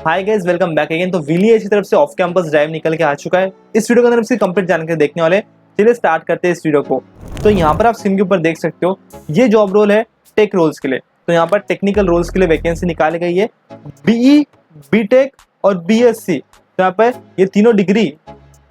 Hi guys, welcome back again. तो विलीएज की तरफ से ऑफ कैंपस ड्राइव निकल के आ चुका है। इस वीडियो के अंदर इसकी कंप्लीट जानकारी देखने वाले। चलिए स्टार्ट करते हैं इस वीडियो को। तो यहाँ पर आप स्क्रीन के ऊपर देख सकते हो, ये जॉब रोल है टेक रोल्स के लिए। तो यहाँ पर टेक्निकल रोल्स के लिए वैकेंसी निकाली गई है। बीई, बीटेक और बीएससी, तो यहाँ पर ये तीनों डिग्री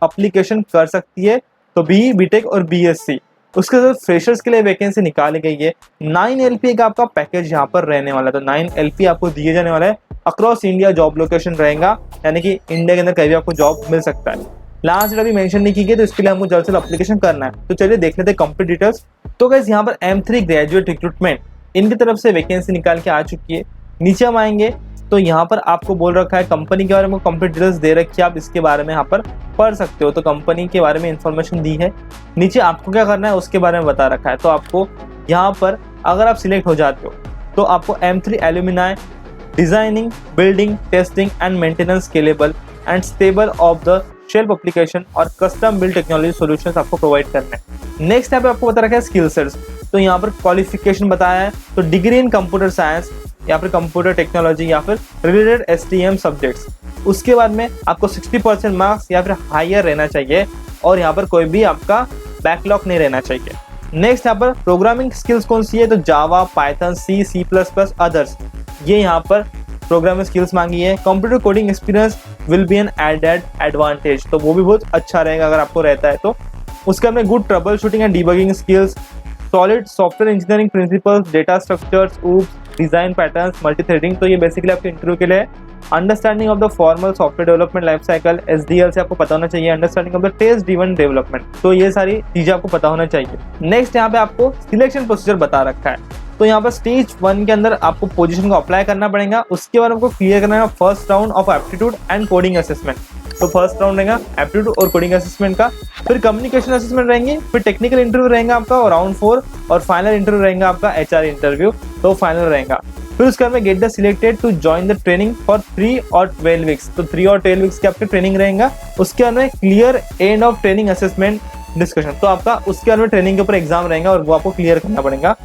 अप्लीकेशन कर सकती है। तो बीई, बीटेक और बीएससी। उसके साथ फ्रेशर्स के लिए वैकेंसी निकाली गई है। 9 LPA का आपका पैकेज यहाँ पर रहने वाला है। तो 9 LPA आपको दिए जाने वाला है। अक्रॉस इंडिया जॉब लोकेशन रहेगा, यानी कि इंडिया के अंदर कहीं भी आपको जॉब मिल सकता है। लास्ट डेट अभी मेंशन नहीं की गई, तो इसके लिए हमको जल्द से जल्द एप्लीकेशन करना है। तो चलिए देख लेते हैं कंप्लीट डिटेल्स। तो गाइस यहाँ पर M3 ग्रेजुएट रिक्रूटमेंट इनकी तरफ से वैकेंसी निकाल के आ चुकी है। नीचे हम आएंगे तो यहाँ पर आपको बोल रखा है कंपनी के बारे में कंप्लीट डिटेल्स दे रखी है, आप इसके बारे में यहाँ पर पढ़ सकते हो। तो कंपनी के बारे में इंफॉर्मेशन दी है। नीचे आपको क्या करना है उसके बारे में बता रखा है। तो आपको यहाँ पर अगर आप सिलेक्ट हो जाते हो तो आपको M3 alumni designing, building, testing and maintenance scalable and stable of the shelf application और कस्टम बिल्ड टेक्नोलॉजी सॉल्यूशंस आपको प्रोवाइड करना है। नेक्स्ट यहाँ पे आपको बता रखा है स्किल सेट्स। तो यहाँ पर क्वालिफिकेशन बताया है। तो डिग्री इन कंप्यूटर साइंस या फिर कंप्यूटर टेक्नोलॉजी या फिर रिलेटेड STEM सब्जेक्ट्स। उसके बाद में आपको 60% मार्क्स या फिर हायर रहना चाहिए और यहाँ पर कोई भी आपका बैकलॉग नहीं रहना चाहिए। नेक्स्ट यहाँ पर प्रोग्रामिंग स्किल्स कौन सी है? तो जावा, पाइथन, C++, अदर्स, ये यहाँ पर प्रोग्रामिंग स्किल्स मांगी है। Computer coding experience will be an added advantage, तो वो भी बहुत अच्छा रहेगा अगर आपको रहता है तो। उसके बाद में good trouble shooting and debugging skills, solid software engineering principles, data structures, design patterns, multi threading, तो ये बेसिकली आपके इंटरव्यू के लिए। Understanding of the formal software development life cycle, SDL से आपको पता होना चाहिए। Understanding of the test driven development, तो ये सारी चीजें आपको पता होना चाहिए। नेक्स्ट यहाँ पे आपको सिलेक्शन प्रोसीजर बता रखा है। तो यहाँ पर स्टेज 1 के अंदर आपको पोजीशन को अप्लाई करना पड़ेगा। उसके बाद आपको क्लियर करना है first round of aptitude and coding assessment. तो फर्स्ट राउंड रहेगा एप्टीट्यूड और कोडिंग असेसमेंट का, फिर कम्युनिकेशन असेसमेंट रहेंगे, फिर टेक्निकल इंटरव्यू रहेगा आपका राउंड 4 और फाइनल इंटरव्यू रहेगा आपका HR इंटरव्यू, तो फाइनल रहेगा। फिर उसके बाद में get the selected to join the training for 3 और 12 वीक्स। तो 3 और 12 वीक्स की आपकी ट्रेनिंग रहेगा। उसके बाद में clear end of training assessment discussion, तो आपका उसके बाद में ट्रेनिंग के ऊपर एग्जाम रहेगा और वो आपको क्लियर करना पड़ेगा।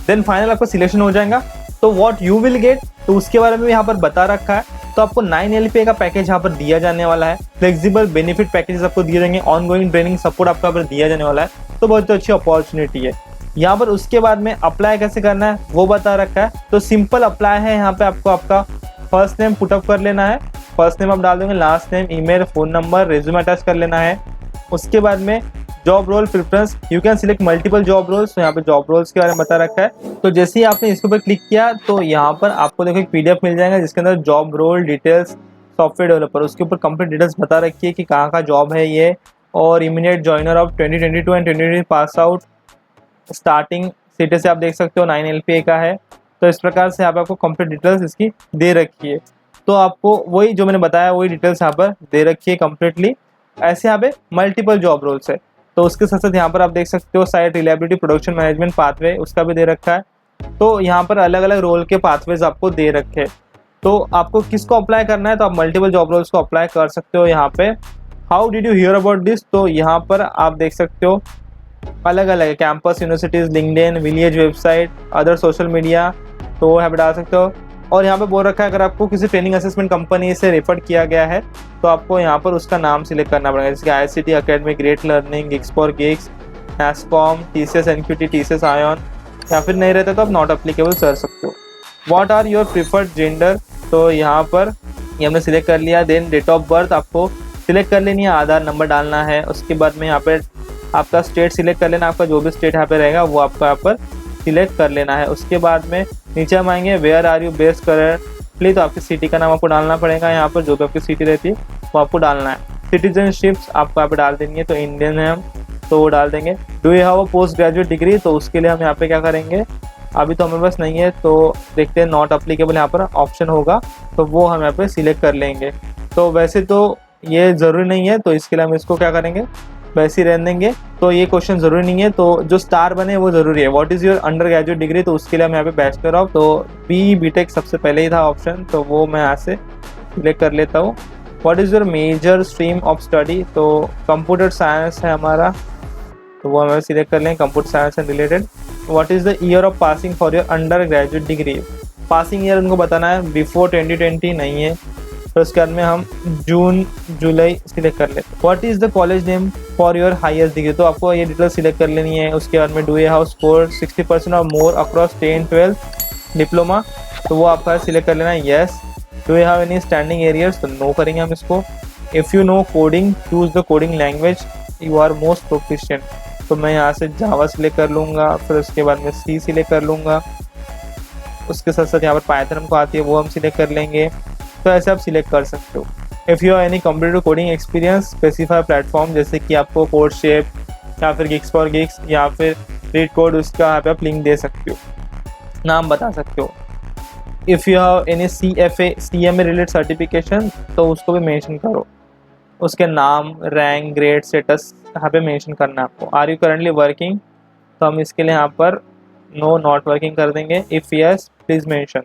देन फाइनल आपका सिलेक्शन हो जाएगा। तो व्हाट यू विल गेट, तो उसके बारे में यहाँ पर बता रखा है। तो आपको 9 LPA का पैकेज यहाँ पर दिया जाने वाला है। फ्लेक्सिबल बेनिफिट पैकेजेस आपको दिए जाएंगे। ऑनगोइंग ट्रेनिंग सपोर्ट आपको यहाँ पर दिया जाने वाला है। तो बहुत अच्छी अपॉर्चुनिटी है यहाँ पर। उसके बाद में अप्लाई कैसे करना है वो बता रखा है। तो सिंपल अप्लाई है। यहाँ पे आपको आपका फर्स्ट नेम पुटअप कर लेना है। फर्स्ट नेम आप डाल देंगे, last name, email, phone number, resume attach कर लेना है। उसके बाद में job role preference, you can select multiple job roles. तो यहाँ पे जॉब रोल्स के बारे में बता रखा है। तो जैसे ही आपने इसके ऊपर क्लिक किया तो यहाँ पर आपको देखो एक PDF मिल जाएगा जिसके अंदर job role details, software developer, उसके ऊपर कंप्लीट डिटेल्स बता रखी है कि कहाँ का जॉब है ये, और immediate joiner of 2022 and 2023 pass out, starting city से आप देख सकते हो 9 LPA का है। तो इस प्रकार से यहाँ पे आपको कंप्लीट डिटेल्स इसकी दे रखी है। तो आपको वही जो मैंने बताया वही डिटेल्स यहाँ पर दे रखी है कम्प्लीटली। ऐसे यहाँ पे मल्टीपल जॉब रोल्स है। तो उसके साथ साथ यहाँ पर आप देख सकते हो site reliability, production management pathway, उसका भी दे रखा है। तो यहाँ पर अलग अलग रोल के पाथवेज आपको दे रखे हैं। तो आपको किसको अप्लाई करना है, तो आप मल्टीपल जॉब रोल्स को अप्लाई कर सकते हो। यहाँ पे how did you here about this, तो यहाँ पर आप देख सकते हो अलग अलग है, कैंपस, यूनिवर्सिटीज, लिंक्डइन, विलीएज वेबसाइट, अदर सोशल मीडिया, तो यहाँ पे डाल सकते हो। और यहाँ पे बोल रखा है अगर आपको किसी ट्रेनिंग असेसमेंट कंपनी से रेफर किया गया है तो आपको यहाँ पर उसका नाम सिलेक्ट करना पड़ेगा, जैसे ICT academy, great learning, gigs for gigs, NASSCOM, TCS NQT, TCS ion, या फिर नहीं रहता तो आप नॉट अप्लीकेबल कर सकते हो। What are your preferred gender, तो यहाँ पर ये हमने सिलेक्ट कर लिया। देन डेट ऑफ बर्थ आपको सिलेक्ट कर लेनी है, आधार नंबर डालना है। उसके बाद में यहाँ पे आपका स्टेट सिलेक्ट कर लेना, आपका जो भी स्टेट यहाँ पे रहेगा वो आपको यहाँ पर सिलेक्ट कर लेना है। उसके बाद में नीचे हम आएंगे where are you based currently, तो आपकी सिटी का नाम आपको डालना पड़ेगा। यहाँ पर जो भी आपकी सिटी रहती है वो आपको डालना है। सिटीजनशिप्स आपको यहाँ पे डाल देनी है, तो इंडियन है हम, तो वो डाल देंगे। Do you have a post graduate degree, तो उसके लिए हम यहाँ पे क्या करेंगे, अभी तो हमारे पास नहीं है, तो देखते हैं नॉट अप्लीकेबल यहाँ पर ऑप्शन होगा तो वो हम यहाँ पे सिलेक्ट कर लेंगे। तो वैसे तो ये ज़रूरी नहीं है, तो इसके लिए हम इसको क्या करेंगे, वैसे ही रहने देंगे। तो ये क्वेश्चन ज़रूरी नहीं है, तो जो स्टार बने वो ज़रूरी है। What is your undergraduate degree, तो उसके लिए हम यहाँ पे बैचलर ऑफ, तो BE BTech सबसे पहले ही था ऑप्शन, तो वो मैं यहाँ से सिलेक्ट कर लेता हूँ। What is your major stream of study, तो कंप्यूटर साइंस है हमारा, तो वो हमें सिलेक्ट कर लें, computer science and related. What is the year of passing for your undergraduate degree, passing year उनको बताना है, बिफोर 2020 नहीं है, फिर उसके बाद में हम जून जुलाई सिलेक्ट कर लेते हैं। What is the college name for your highest degree, तो आपको ये डिटेल सिलेक्ट कर लेनी है। उसके बाद में डू यू हैव स्कोर 60% और मोर अक्रॉस 10, 12 डिप्लोमा, तो वो आपका सिलेक्ट कर लेना है yes. Do you have any standing arrears, तो नो करेंगे हम इसको। If you know coding choose the coding language you are most proficient, तो मैं यहाँ से जावा सिलेक्ट कर लूँगा। फिर उसके बाद में सी सिलेक्ट कर लूँगा। उसके साथ साथ यहाँ पर पाइथन हमको आती है वो हम सिलेक्ट कर लेंगे। तो ऐसे आप सिलेक्ट कर सकते हो। If you have any computer coding experience specify platform, जैसे कि आपको कोड शेप या फिर गिग्स फॉर गिग्स या फिर रीड कोड, उसका यहाँ पे आप लिंक दे सकते हो, नाम बता सकते हो। If you have any CMA related certification, तो उसको भी मेंशन करो। उसके नाम, रैंक, ग्रेड, स्टेटस यहाँ पे मेंशन करना है आपको। आर यू करंटली वर्किंग, तो हम इसके लिए यहाँ पर नो नॉट वर्किंग कर देंगे। If yes please mention,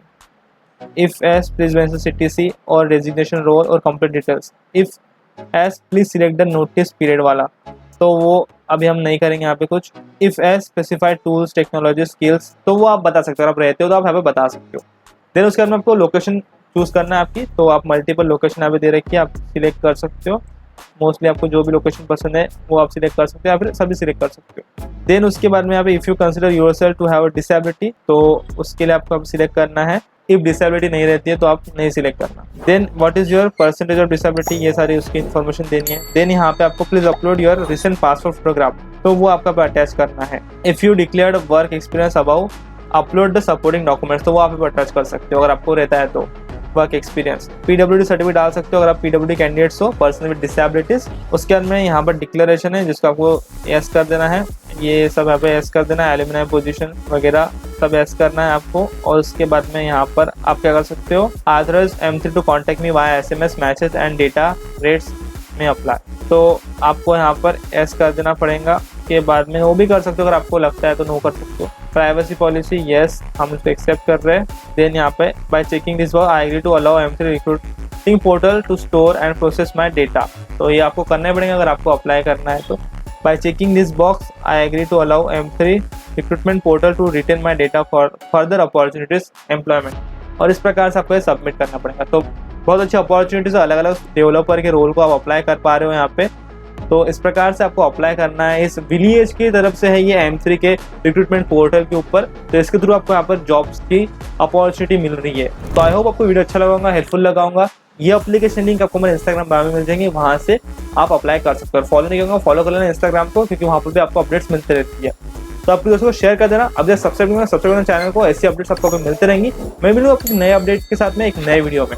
if S please mention CTC और डेजिग्नेशन रोल और complete details. If S please select the notice period वाला, तो वो अभी हम नहीं करेंगे यहाँ पे कुछ। If S specified tools, technology, skills, तो वो आप बता सकते हो। अगर आप रहते हो तो आप यहाँ पे बता सकते हो। देन उसके बाद में आपको लोकेशन चूज़ करना है आपकी, तो आप मल्टीपल लोकेशन यहाँ पे दे रखी है, आप सिलेक्ट कर सकते हो। मोस्टली आपको जो भी लोकेशन पसंद है वो आप सिलेक्ट कर सकते हो या फिर सभी सिलेक्ट कर सकते हो। देन उसके बाद में यहाँ पे if you consider yourself to have a disability, तो उसके लिए आपको सिलेक्ट करना है। इफ डिसेबिलिटी नहीं रहती है तो आप नहीं सिलेक्ट करना। Then what is your percentage of disability, ये सारी उसकी इन्फॉर्मेशन देनी है। देन यहाँ पे आपको please upload your recent passport photograph, तो वो आपका अटैच करना है। If you declared work experience above upload the supporting documents, तो वो आप अटैच कर सकते हो अगर आपको रहता है तो वर्क एक्सपीरियंस। PWD सर्टिफिकेट डाल सकते हो अगर आप PWD कैंडिडेट्स हो, पर्सन विद डिसेबिलिटीज। उसके बाद में यहाँ पर डिक्लेरेशन है जिसको आपको यस कर देना है, ये सब यहाँ पे यस कर देना है। एलिमिनाई पोजीशन वगैरह सब यस करना है आपको। और उसके बाद में यहाँ पर आप क्या कर सकते हो, authorize M3 to contact me via SMS message and data rates may apply, तो आपको यहाँ पर यस कर देना पड़ेगा। के बाद में वो भी कर सकते हो, अगर आपको लगता है तो नो कर सकते हो। प्राइवेसी पॉलिसी यस, हम इसको एक्सेप्ट कर रहे हैं। देन यहाँ पे by checking this box I agree to allow M3 recruiting portal to store and process my data, तो ये आपको करना ही पड़ेगा अगर आपको अप्लाई करना है तो। By checking this box I agree to allow M3 recruitment portal to retain my data for further opportunities employment, और इस प्रकार से आपको ये सबमिट करना पड़ेगा। तो बहुत अच्छी अपॉर्चुनिटीज, अलग अलग डेवलपर के रोल को आप अप्लाई कर पा रहे हो यहाँ पे। तो इस प्रकार से आपको अप्लाई करना है। इस विलीएज की तरफ से है ये M3 के रिक्रूटमेंट पोर्टल के ऊपर, तो इसके थ्रू आपको यहाँ पर जॉब्स की अपॉर्चुनिटी मिल रही है। तो आई होप आपको वीडियो अच्छा लगा होगा, हेल्पफुल लगा होगा। ये एप्लीकेशन लिंक आपको मेरे इंस्टाग्राम बायो में मिल जाएंगे, वहाँ से आप अप्लाई कर सकते हो। फॉलो नहीं करूँगा, फॉलो कर लेना इंस्टाग्राम को, क्योंकि वहाँ पर भी आपको अपडेट्स मिलते रहती है। तो आपके दोस्तों को शेयर कर देना। अब जब सब्सक्राइब करना चैनल को, ऐसी अपडेट्स आपको मिलते रहेंगी। मैं मिलूँगा आपको नए अपडेट के साथ में एक नए वीडियो में।